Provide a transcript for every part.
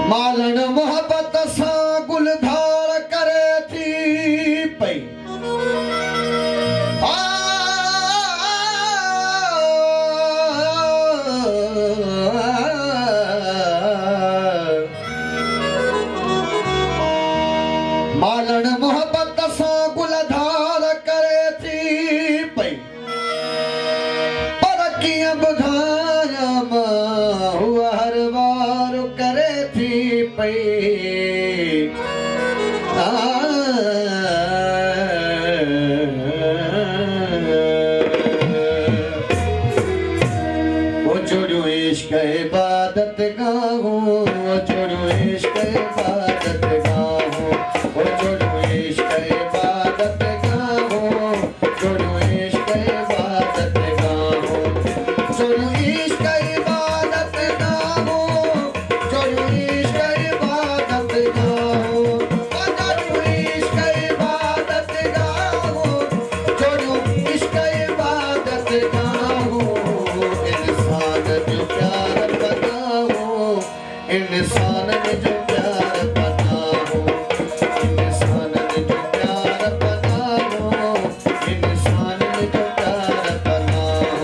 मालन मोहब्बत सा गुलधार करे थी पई मालन मोहब्बत सा गुलधार करे थी पई पर किया बुधाया हुआ हर बार करे थी पई वो छोड़ो इश्क इबादत गाहो वो छोड़ो इश्क इबादत गाहो वो छोड़ो इश्क इबादत गाहो छोड़ो इश्क इबादत गाहो छोड़ो इश्क इबादत गाहो छोड़ो इश्क इबादत गाहो छोड़ो इश्क इबादत गाहो छोड़ो इश्क इबादत गाहो इंसान जो प्यार बनाओ इंसान ने जो प्यार बनाओ इंसान ने जो प्यार बनाओ इंसान ने जो प्यार बनाओ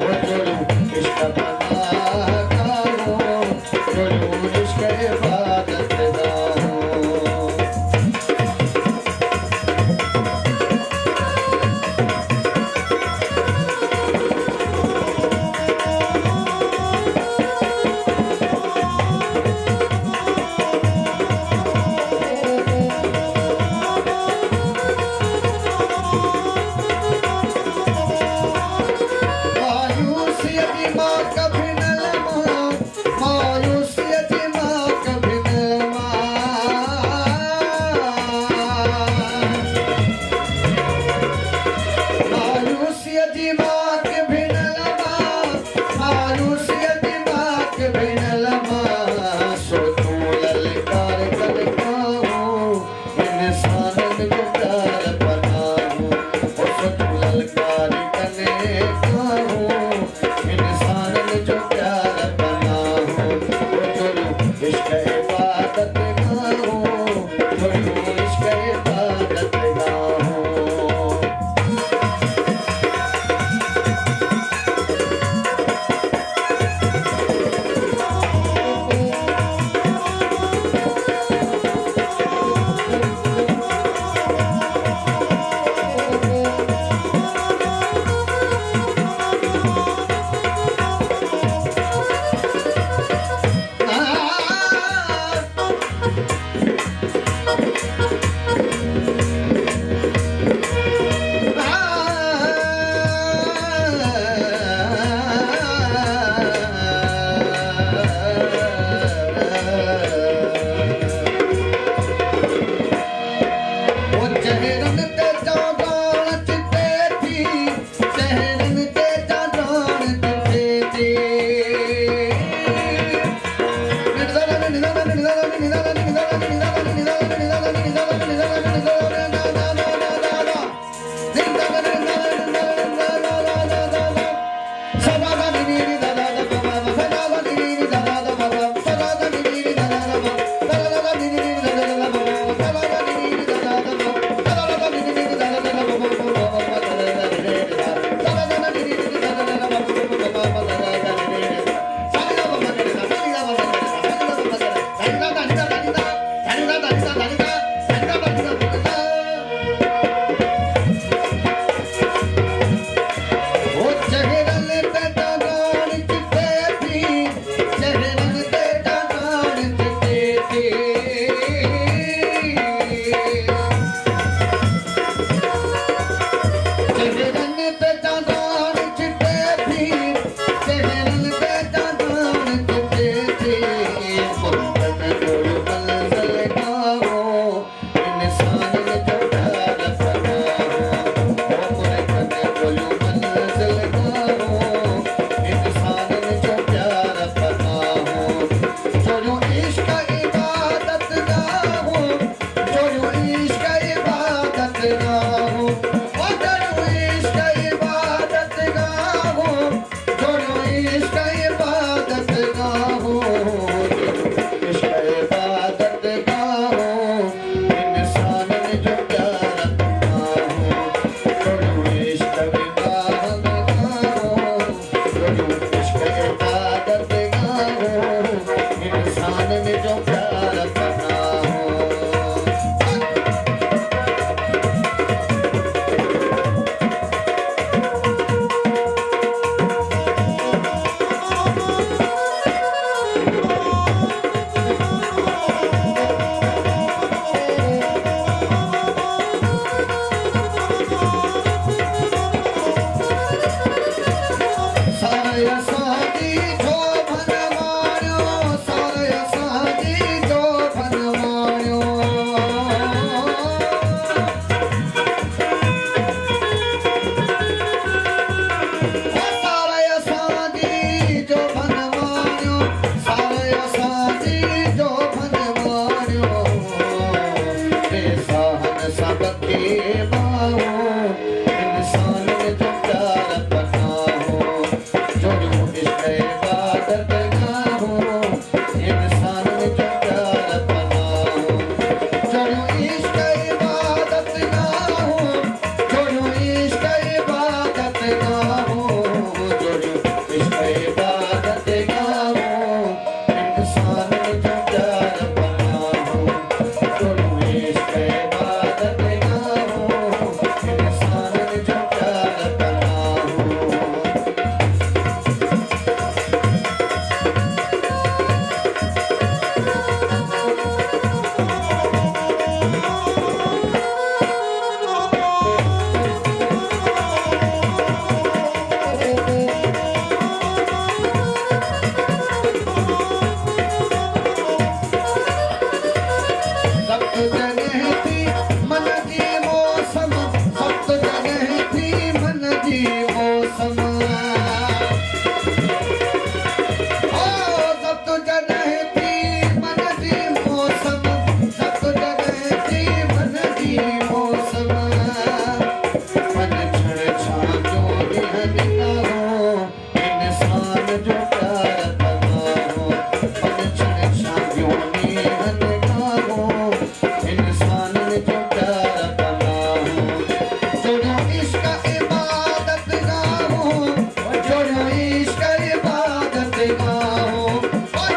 वो जोड़ो इश्क बनाओ जोड़ो इश्क इबादत गाओ बाहों इंसान ने जो प्यार अपना हो जोड़ो इश्क इबादत गाहों इंसान ने जो प्यार अपना हो जोड़ो इश्क इबादत गाहों जोड़ो इश्क इबादत गाहों जोड़ो इश्क इबादत गाहों इंसान ने जो प्यार अपना हो जोड़ो इश्क इबादत गाहों इंसान ने जो प्यार अपना हो सख्त जगह थी मन जी मौसम सख्त जगह थी मन जी मौसम सख्त जगह थी मन जी मौसम सख्त जगह थी मन जी मौसम मन छड़ छाजो दिहन हो इंसान जो प्यार अपना हो मन छड़ छाजो दिहन हो इंसान ने जो प्यार अपना हो जोड़ो इश्क इबादत गाहों जोड़ो इश्क इबादत गाहों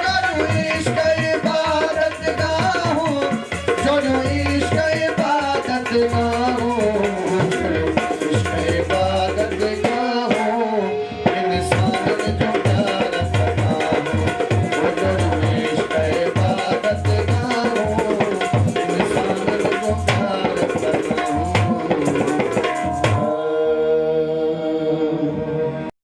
जोड़ो इश्क इबादत गाहों जोड़ो इश्क इबादत गाहों